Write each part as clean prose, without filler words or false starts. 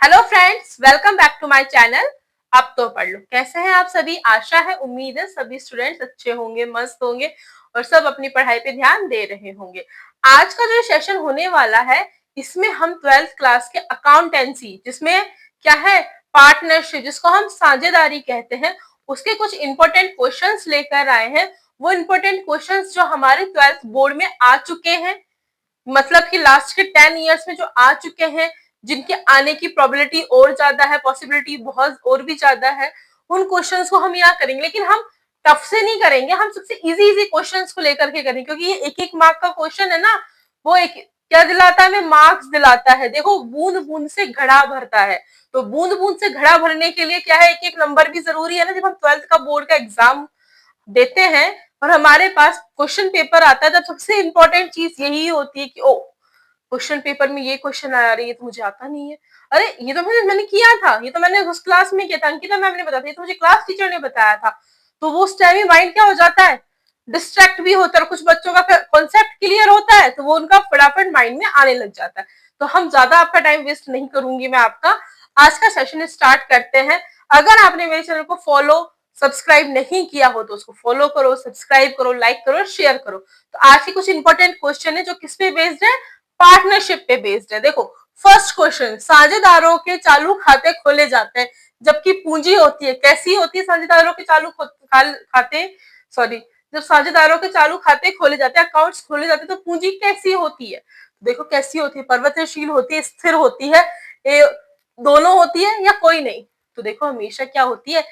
Hello friends, welcome back to my channel. अब तो पढ़ लो। कैसे हैं आप सभी? आशा है, उम्मीद है सभी स्टूडेंट्स अच्छे होंगे, मस्त होंगे और सब अपनी पढ़ाई पे ध्यान दे रहे होंगे। आज का जो सेशन होने वाला है, इसमें हम 12th क्लास के अकाउंटेंसी, जिसमें क्या है, पार्टनरशिप, जिसको हम साझेदारी कहते हैं, उसके कुछ इंपॉर्टेंट क्वेश्चंस लेकर आए हैं। वो इंपॉर्टेंट क्वेश्चंस जो हमारे 12th बोर्ड में आ चुके हैं, मतलब कि लास्ट के 10 इयर्स में जो आ चुके हैं, जिनके आने की प्रोबेबिलिटी और ज्यादा है, पॉसिबिलिटी बहुत और भी ज्यादा है, उन क्वेश्चंस को हम यहाँ करेंगे। लेकिन हम टफ से नहीं करेंगे, हम सबसे इजी इजी क्वेश्चंस को लेकर के करेंगे, क्योंकि ये एक एक मार्क का क्वेश्चन है ना। वो एक क्या दिलाता है, हमें मार्क्स दिलाता है। देखो, बूंद बूंद से घड़ा भरता है, तो बूंद बूंद से घड़ा भरने के लिए क्या है, एक एक नंबर भी जरूरी है ना। जब हम 12th का बोर्ड का एग्जाम देते हैं और हमारे पास क्वेश्चन पेपर आता है, तब सबसे इंपॉर्टेंट चीज यही होती है कि ओ, क्वेश्चन पेपर में ये क्वेश्चन आ रही है, तो मुझे आता नहीं है। अरे, ये तो मैंने किया था, ये तो मैंने उस क्लास में किया था, अंकिता मैम ने बताया था, ये तो मुझे क्लास टीचर ने बताया था। तो वो उस टाइम माइंड क्या हो जाता है, डिस्ट्रैक्ट भी होता है। कुछ बच्चों का कॉन्सेप्ट क्लियर होता है, तो वो उनका फटाफट माइंड में आने लग जाता है। तो हम ज्यादा आपका टाइम वेस्ट नहीं करूंगी मैं आपका। आज का सेशन स्टार्ट करते हैं। अगर आपने मेरे चैनल को फॉलो सब्सक्राइब नहीं किया हो, तो उसको फॉलो करो, सब्सक्राइब करो, लाइक करो, शेयर करो। तो आज के कुछ इंपॉर्टेंट क्वेश्चन है जो किस पे बेस्ड है, पार्टनरशिप पे बेस्ड है। देखो, फर्स्ट क्वेश्चन, साझेदारों के चालू खाते खोले जाते हैं जबकि पूंजी होती है। कैसी होती है साझेदारों के चालू खाते, सॉरी, जब साझेदारों के चालू खाते खोले जाते हैं, अकाउंट्स खोले जाते हैं, तो पूंजी कैसी होती है? देखो कैसी होती है, परिवर्तनशील होती है, स्थिर होती है, ये दोनों होती है या कोई नहीं? तो देखो, हमेशा क्या होती है,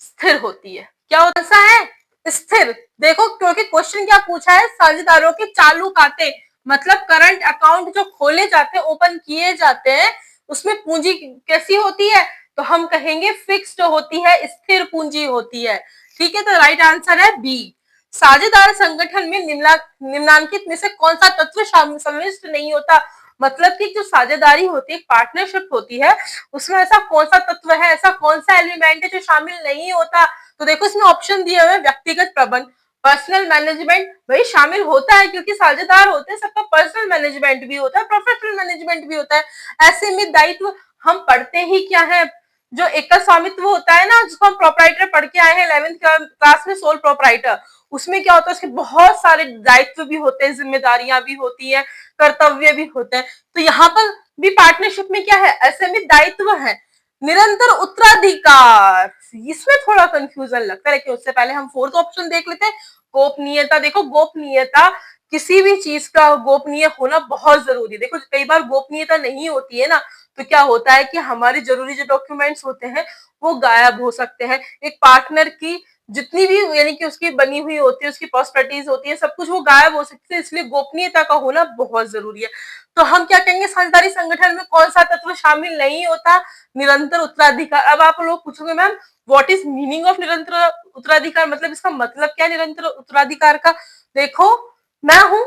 स्थिर होती है। क्या होता सा है, स्थिर। देखो, क्योंकि क्वेश्चन क्या पूछा है, साझेदारों के चालू खाते, मतलब करंट अकाउंट जो खोले जाते हैं, ओपन किए जाते हैं, उसमें पूंजी कैसी होती है? तो हम कहेंगे फिक्स्ड होती है, स्थिर पूंजी होती है। ठीक है, तो राइट आंसर है बी। साझेदार संगठन में निम्नांकित में से कौन सा तत्व समाविष्ट नहीं होता? मतलब कि जो साझेदारी होती है, पार्टनरशिप होती है, उसमें ऐसा कौन सा तत्व है, ऐसा कौन सा एलिमेंट है जो शामिल नहीं होता? तो देखो, इसमें ऑप्शन दिए हुए, व्यक्तिगत प्रबंध, पर्सनल मैनेजमेंट, वही शामिल होता है, क्योंकि साझेदार होते हैं, सबका पर्सनल मैनेजमेंट भी होता है, प्रोफेशनल मैनेजमेंट भी होता है। ऐसे में दायित्व हम पढ़ते ही क्या है, जो एकल स्वामित्व होता है ना, जिसको हम प्रोपराइटर पढ़ के आए हैं 11th क्लास में, सोल प्रोपराइटर। उसमें क्या होता है, उसके बहुत सारे दायित्व भी होते हैं, जिम्मेदारियां भी होती है, कर्तव्य भी होते हैं। तो यहाँ पर भी पार्टनरशिप में क्या है, ऐसे में दायित्व है। निरंतर उत्तराधिकार, इसमें थोड़ा कंफ्यूजन लगता है कि उससे पहले हम फोर्थ ऑप्शन देख लेते हैं, गोपनीयता। देखो, गोपनीयता, किसी भी चीज का गोपनीय होना बहुत जरूरी है। देखो, कई बार गोपनीयता नहीं होती है ना, तो क्या होता है कि हमारे जरूरी जो डॉक्यूमेंट्स होते हैं वो गायब हो सकते हैं। एक पार्टनर की जितनी भी, यानी कि उसकी बनी हुई होती है, उसकी प्रॉपर्टीज होती है, सब कुछ वो गायब हो सकती है, इसलिए गोपनीयता का होना बहुत जरूरी है। तो हम क्या कहेंगे, साझेदारी संगठन में कौन सा तत्व शामिल नहीं होता? निरंतर उत्तराधिकार। अब आप लोग पूछोगे, ma'am what is meaning of निरंतर उत्तराधिकार, मतलब इसका मतलब क्या है निरंतर उत्तराधिकार का? देखो, मैं हूं,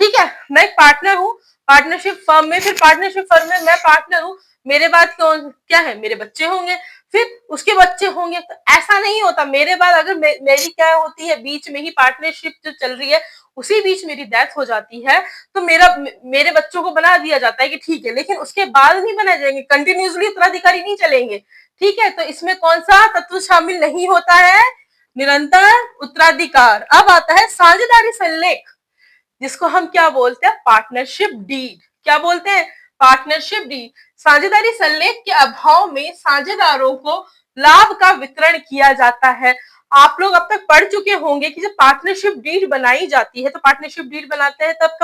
ठीक है, मैं एक पार्टनर हूँ पार्टनरशिप फर्म में, फिर पार्टनरशिप फर्म में मैं पार्टनर हूँ, मेरे बाद क्या है, मेरे बच्चे होंगे, फिर उसके बच्चे होंगे। तो ऐसा नहीं होता, मेरे बाद अगर मेरी क्या होती है, बीच में ही पार्टनरशिप जो चल रही है, उसी बीच मेरी डेथ हो जाती है, तो मेरे बच्चों को बना दिया जाता है कि ठीक है, लेकिन उसके बाद नहीं बनाए जाएंगे, कंटिन्यूसली उत्तराधिकारी नहीं चलेंगे। ठीक है, तो इसमें कौन सा तत्व शामिल नहीं होता है? निरंतर उत्तराधिकार। अब आता है साझेदारी संलेख, जिसको हम क्या बोलते हैं, पार्टनरशिप डीड। क्या बोलते हैं? Partnership deed. साझेदारी संलेख के अभाव में साझेदारों को लाभ का वितरण किया जाता है। आप लोग अब तक पढ़ चुके होंगे कि जब पार्टनरशिप डीड बनाई जाती है, तो पार्टनरशिप डीड बनाते हैं तब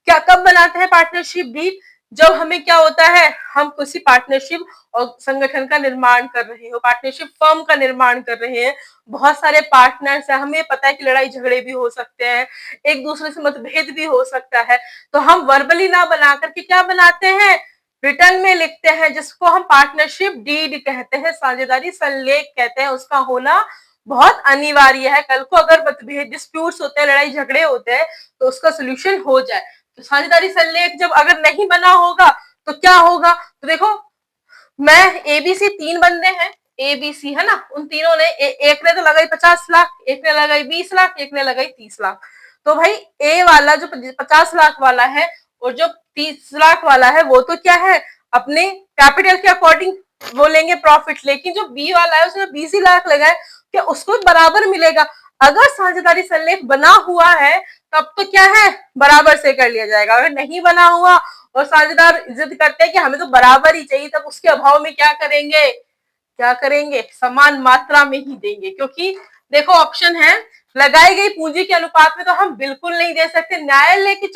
कब बनाते हैं पार्टनरशिप डीड? जब हमें क्या होता है, हम किसी पार्टनरशिप और संगठन का निर्माण कर रहे हो, पार्टनरशिप फर्म का निर्माण कर रहे हैं, बहुत सारे पार्टनर्स हैं, हमें पता है कि लड़ाई झगड़े भी हो सकते हैं, एक दूसरे से मतभेद भी हो सकता है, तो हम वर्बली ना बना करके क्या बनाते हैं, रिटर्न में लिखते हैं, जिसको हम पार्टनरशिप डीड कहते हैं, साझेदारी संलेख कहते हैं। उसका होना बहुत अनिवार्य है, कल को अगर मतभेद डिस्प्यूट्स होते हैं, लड़ाई झगड़े होते हैं, तो उसका सोल्यूशन हो जाए। तो साझेदारी संलेख जब अगर नहीं बना होगा तो क्या होगा? तो देखो, मैं एबीसी, तीन बंदे हैं एबीसी, है ना, उन तीनों ने एक ने तो लगाई 50 लाख, एक ने लगाई 20 लाख, एक ने लगाई 30 लाख। तो भाई, ए वाला जो 50 लाख वाला है और जो 30 लाख वाला है, वो तो क्या है, अपने कैपिटल के अकॉर्डिंग वो लेंगे प्रॉफिट, लेकिन जो बी वाला है उसने 20 लाख लगाए, क्या उसको बराबर मिलेगा? अगर साझेदारी संलेख बना हुआ है तब तो क्या है, बराबर से कर लिया जाएगा। अगर नहीं बना हुआ और साझेदार जिद करते हैं कि हमें तो बराबर ही चाहिए, तब उसके अभाव में क्या करेंगे, क्या करेंगे, समान मात्रा में ही देंगे। क्योंकि देखो ऑप्शन है, लगाई गई पूंजी के अनुपात में तो हम बिल्कुल नहीं दे सकते, न्यायालय के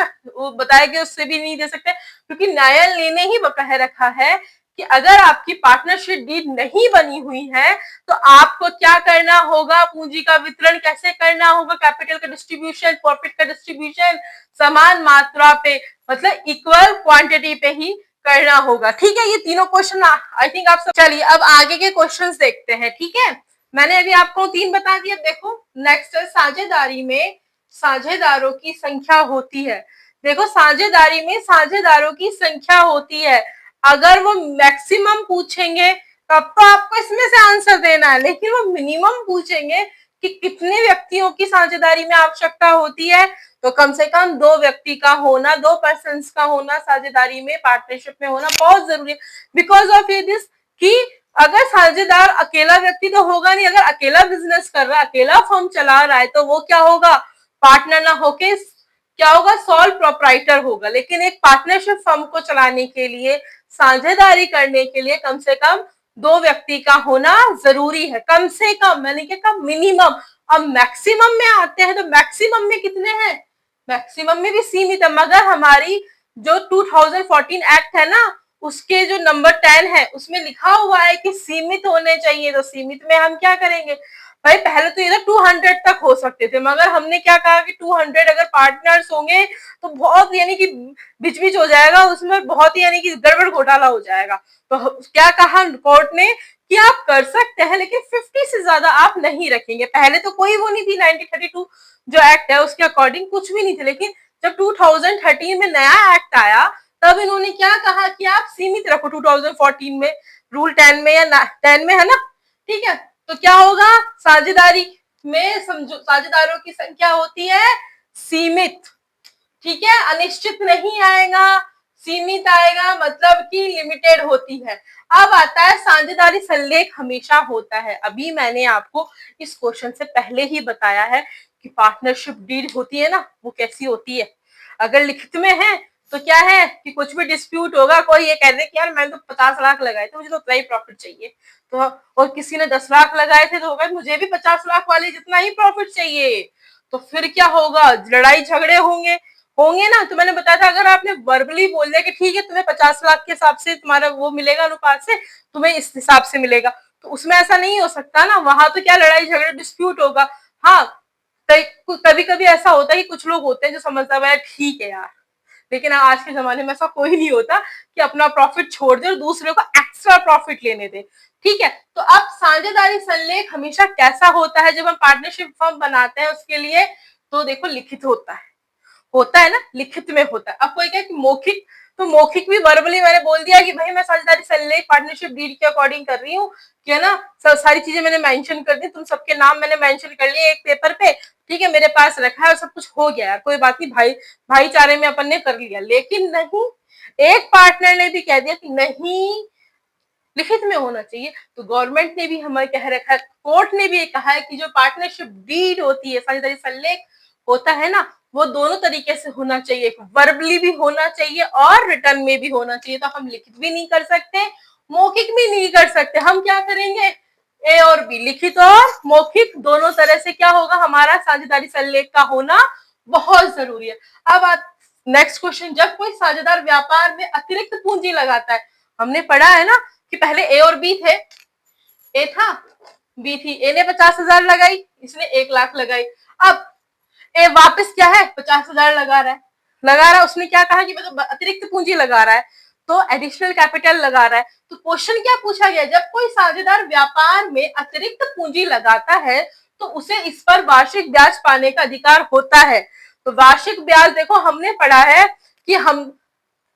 बताए गए उससे भी नहीं दे सकते, क्योंकि न्यायालय ने ही कह रखा है कि अगर आपकी पार्टनरशिप डीड नहीं बनी हुई है तो आपको क्या करना होगा, पूंजी का वितरण कैसे करना होगा, कैपिटल का डिस्ट्रीब्यूशन, प्रॉफिट का डिस्ट्रीब्यूशन समान मात्रा पे, मतलब इक्वल क्वांटिटी पे ही करना होगा। ठीक है, ये तीनों क्वेश्चन आई थिंक आप सब। चलिए अब आगे के क्वेश्चंस देखते हैं। ठीक है, मैंने अभी आपको 3 बता दिया। देखो नेक्स्ट है, साझेदारी में साझेदारों की संख्या होती है। देखो साझेदारी में साझेदारों की संख्या होती है, अगर वो मैक्सिमम पूछेंगे तब तो आपको इसमें से आंसर देना है, लेकिन वो मिनिमम पूछेंगे कि कितने व्यक्तियों की साझेदारी में आवश्यकता होती है, तो कम से कम 2 व्यक्ति का होना, 2 पर्सन्स का होना साझेदारी में, पार्टनरशिप में होना बहुत जरूरी है। बिकॉज ऑफ दिस कि अगर साझेदार अकेला व्यक्ति तो होगा नहीं, अगर अकेला बिजनेस कर रहा है, अकेला फर्म चला रहा है, तो वो क्या होगा, पार्टनर ना होके क्या होगा, सोल प्रोप्राइटर होगा। लेकिन एक पार्टनरशिप फर्म को चलाने के लिए, साझेदारी करने के लिए कम से कम 2 व्यक्ति का होना जरूरी है, कम से कम, मैंने क्या कहा मिनिमम। अब मैक्सिमम में आते हैं तो मैक्सिमम में कितने हैं, मैक्सिमम में भी सीमित है, मगर हमारी जो 2014 एक्ट है ना, उसके जो नंबर 10 है उसमें लिखा हुआ है कि सीमित होने चाहिए, तो सीमित में हम क्या करेंगे भाई, पहले तो इधर 200 तक हो सकते थे, मगर हमने क्या कहा कि 200 अगर पार्टनर्स होंगे तो बहुत यानी कि बीच बीच हो जाएगा, उसमें बहुत ही यानी कि गड़बड़ घोटाला हो जाएगा। तो क्या कहा कोर्ट ने कि आप कर सकते हैं, लेकिन 50 से ज्यादा आप नहीं रखेंगे। पहले तो कोई वो नहीं थी, 1932 जो एक्ट है उसके अकॉर्डिंग कुछ भी नहीं थे, लेकिन जब 2013 में नया एक्ट आया तब इन्होंने क्या कहा कि आप सीमित रखो 2014 में, रूल 10 में या 10 में है ना। ठीक है, तो क्या होगा, साझेदारी में समझो साझेदारों की संख्या होती है सीमित। ठीक है, अनिश्चित नहीं आएगा, सीमित आएगा, मतलब कि लिमिटेड होती है। अब आता है साझेदारी संलेख हमेशा होता है। अभी मैंने आपको इस क्वेश्चन से पहले ही बताया है कि पार्टनरशिप डीड होती है ना, वो कैसी होती है। अगर लिखित में है तो क्या है कि कुछ भी डिस्प्यूट होगा, कोई ये कह दे कि यार मैंने तो 50 लाख लगाए थे, मुझे तो उतना ही प्रॉफिट चाहिए, तो और किसी ने 10 लाख लगाए थे तो होगा मुझे भी 50 लाख वाले जितना ही प्रॉफिट चाहिए, तो फिर क्या होगा, लड़ाई झगड़े होंगे, होंगे ना। तो मैंने बताया था अगर आपने वर्बली बोल दिया कि ठीक है तुम्हें 50 लाख के हिसाब से तुम्हारा वो मिलेगा अनुपात से, तुम्हें इस हिसाब से मिलेगा, तो उसमें ऐसा नहीं हो सकता ना, वहां तो क्या लड़ाई झगड़े डिस्प्यूट होगा। हाँ, कभी कभी ऐसा होता है कि कुछ लोग होते हैं जो समझता है ठीक है यार, लेकिन आज के जमाने में ऐसा कोई नहीं होता कि अपना प्रॉफिट छोड़ दे और दूसरे को एक्स्ट्रा प्रॉफिट लेने दे। ठीक है, तो अब साझेदारी संलेख हमेशा कैसा होता है, जब हम पार्टनरशिप फर्म बनाते हैं उसके लिए, तो देखो लिखित होता है ना, लिखित में होता है। अब कोई कहे कि मौखिक, तो मौखिक भी वर्बली मैंने बोल दिया कि भाई मैं साझेदारी संलेख पार्टनरशिप डीड के अकॉर्डिंग कर रही हूँ, कि है ना, सारी चीजें मैंने मेंशन कर दी, तुम सबके नाम मैंने मेंशन कर लिए एक पेपर पे, ठीक है, मेरे पास रखा है और सब कुछ हो गया यार, कोई बात नहीं, भाईचारे में अपन ने कर लिया। लेकिन नहीं, एक पार्टनर ने भी कह दिया कि नहीं, लिखित में होना चाहिए, तो गवर्नमेंट ने भी हमें कह रखा है, कोर्ट ने भी कहा है कि जो पार्टनरशिप डीड होती है, साझेदारी संलेख होता है ना, वो दोनों तरीके से होना चाहिए, वर्बली भी होना चाहिए और रिटर्न में भी होना चाहिए। तो हम लिखित भी नहीं कर सकते, मौखिक भी नहीं कर सकते, हम क्या करेंगे, ए और बी, लिखित और मौखिक दोनों तरह से क्या होगा, हमारा साझेदारी संलेख का होना बहुत जरूरी है। अब नेक्स्ट क्वेश्चन, जब कोई साझेदार व्यापार में अतिरिक्त पूंजी लगाता है, हमने पढ़ा है ना कि पहले ए और बी थे, ए था बी थी, ए ने 50,000 लगाई, इसने 1 लाख लगाई। अब ए वापस क्या है 50,000 लगा रहा है, उसने क्या कहा कि मतलब अतिरिक्त पूंजी लगा रहा है, तो एडिशनल कैपिटल लगा रहा है। तो क्वेश्चन क्या पूछा गया, जब कोई साझेदार व्यापार में अतिरिक्त पूंजी लगाता है तो उसे इस पर वार्षिक ब्याज पाने का अधिकार होता है। तो वार्षिक ब्याज देखो हमने पढ़ा है कि हम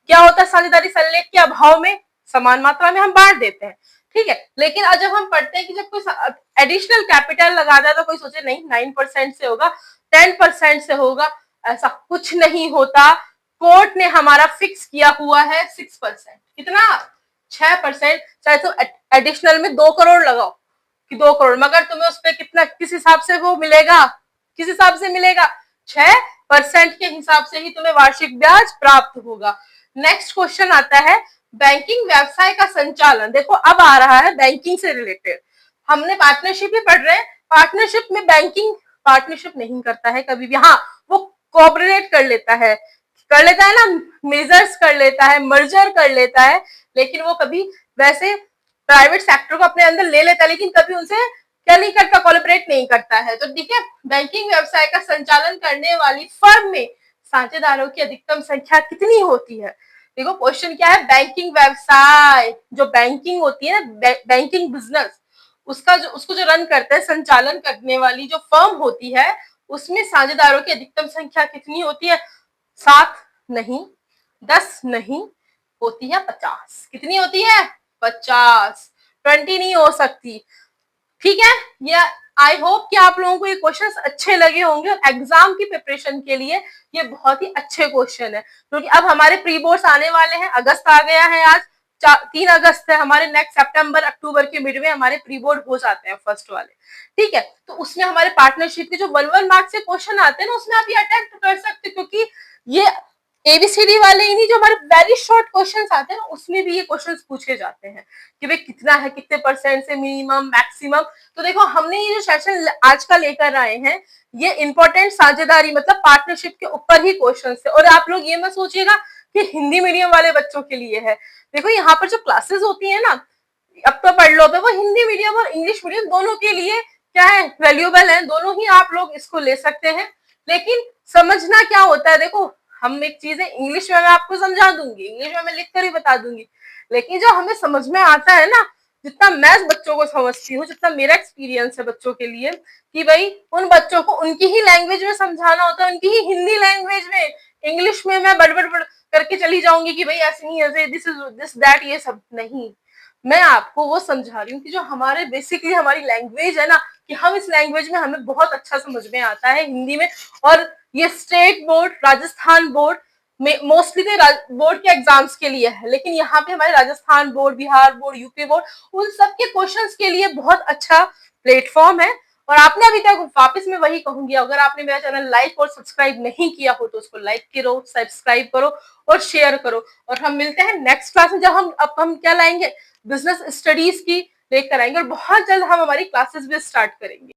क्या होता है, साझेदारी संलेख के अभाव में समान मात्रा में हम बांट देते हैं। ठीक है, लेकिन आज जब हम पढ़ते हैं कि जब कोई एडिशनल कैपिटल लगाता है तो कोई सोचे नहीं 9% से होगा, 10% से होगा, ऐसा कुछ नहीं होता। कोर्ट ने हमारा फिक्स किया हुआ है 6%। कितना, 6%, चाहे तो एडिशनल में 2 करोड़ लगाओ कि 2 करोड़, मगर तुम्हें उस पर कितना, किस हिसाब से वो मिलेगा, किस हिसाब से मिलेगा, 6% के हिसाब से ही तुम्हें वार्षिक ब्याज प्राप्त होगा। नेक्स्ट क्वेश्चन आता है बैंकिंग व्यवसाय का संचालन। देखो अब आ रहा है बैंकिंग से रिलेटेड। हमने पार्टनरशिप ही पढ़ रहे हैं, पार्टनरशिप में बैंकिंग पार्टनरशिप नहीं करता है कभी भी, हाँ वो कोऑपरेट कर लेता है ना, मेजर्स कर लेता है, मर्जर कर लेता है, लेकिन वो कभी वैसे प्राइवेट सेक्टर को अपने अंदर ले लेता है, लेकिन कभी उनसे क्या नहीं करता, कोऑपरेट नहीं करता है। तो ठीक है, बैंकिंग व्यवसाय का संचालन करने वाली फर्म में साझेदारों की अधिकतम संख्या कितनी होती है। देखो क्वेश्चन क्या है, बैंकिंग व्यवसाय, जो बैंकिंग होती है ना, बैंकिंग बिजनेस, उसको जो रन करते हैं, संचालन करने वाली जो फर्म होती है, उसमें साझेदारों की अधिकतम संख्या कितनी होती है, 7 नहीं, 10 नहीं, होती है 50। कितनी होती है, 50, 20 नहीं हो सकती। ठीक है, ये आई होप कि आप लोगों को ये क्वेश्चंस अच्छे लगे होंगे और एग्जाम की प्रिपरेशन के लिए ये बहुत ही अच्छे क्वेश्चन है, क्योंकि अब हमारे प्री बोर्ड्स आने वाले हैं, अगस्त आ गया है, आज 3 अगस्त है हमारे, नेक्स्ट सितंबर अक्टूबर के मिड में हमारे प्री बोर्ड हो जाते हैं फर्स्ट वाले। ठीक है, तो उसमें हमारे पार्टनरशिप के जो 1 मार्क्स से क्वेश्चन आते हैं ना, उसमें आप ये अटेम्प्ट कर सकते, क्योंकि ये एबीसीडी वाले ही नहीं, जो हमारे वेरी शॉर्ट क्वेश्चंस आते हैं ना, उसमें भी ये क्वेश्चंस पूछे जाते हैं कि भाई कितना है, कितने परसेंट से मिनिमम मैक्सिमम। तो देखो हमने ये जो सेशन आज का लेकर आए हैं, ये इंपॉर्टेंट साझेदारी मतलब पार्टनरशिप के ऊपर ही क्वेश्चन है। और आप लोग ये मत सोचिएगा कि हिंदी मीडियम वाले बच्चों के लिए है। देखो यहाँ पर जो क्लासेस होती है ना, अब तो पढ़ लो, वो हिंदी मीडियम और इंग्लिश मीडियम दोनों के लिए क्या है, वैल्यूएबल है, दोनों ही आप लोग इसको ले सकते हैं। लेकिन समझना क्या होता है, देखो हम एक चीज है, इंग्लिश में मैं आपको समझा दूंगी, इंग्लिश में मैं लिख कर ही बता दूंगी, लेकिन जो हमें समझ में आता है ना, जितना मैं बच्चों को समझती हूँ, जितना मेरा एक्सपीरियंस है बच्चों के लिए, कि भाई उन बच्चों को उनकी ही लैंग्वेज में समझाना होता है, उनकी ही हिंदी लैंग्वेज में। इंग्लिश में मैं बड़बड़ करके चली जाऊंगी कि भाई ऐसे नहीं, ऐसे दिस इज दिस दैट, ये सब नहीं। मैं आपको वो समझा रही हूँ कि जो हमारे बेसिकली हमारी लैंग्वेज है ना, कि हम इस लैंग्वेज में हमें बहुत अच्छा समझ में आता है हिंदी में। और ये स्टेट बोर्ड, राजस्थान बोर्ड में मोस्टली तो बोर्ड के एग्जाम्स के लिए है, लेकिन यहाँ पे हमारे Rajasthan board, Bihar board, UP board, उन सब के क्वेश्चंस के लिए बहुत अच्छा प्लेटफॉर्म है। और आपने अभी तक, वापस मैं वही कहूंगी, अगर आपने मेरा चैनल लाइक और सब्सक्राइब नहीं किया हो तो उसको लाइक करो, सब्सक्राइब करो और शेयर करो। और हम मिलते हैं नेक्स्ट क्लास में, जब हम क्या लाएंगे, बिजनेस स्टडीज की लेकर आएंगे, और बहुत जल्द हम हमारी क्लासेस भी स्टार्ट करेंगे।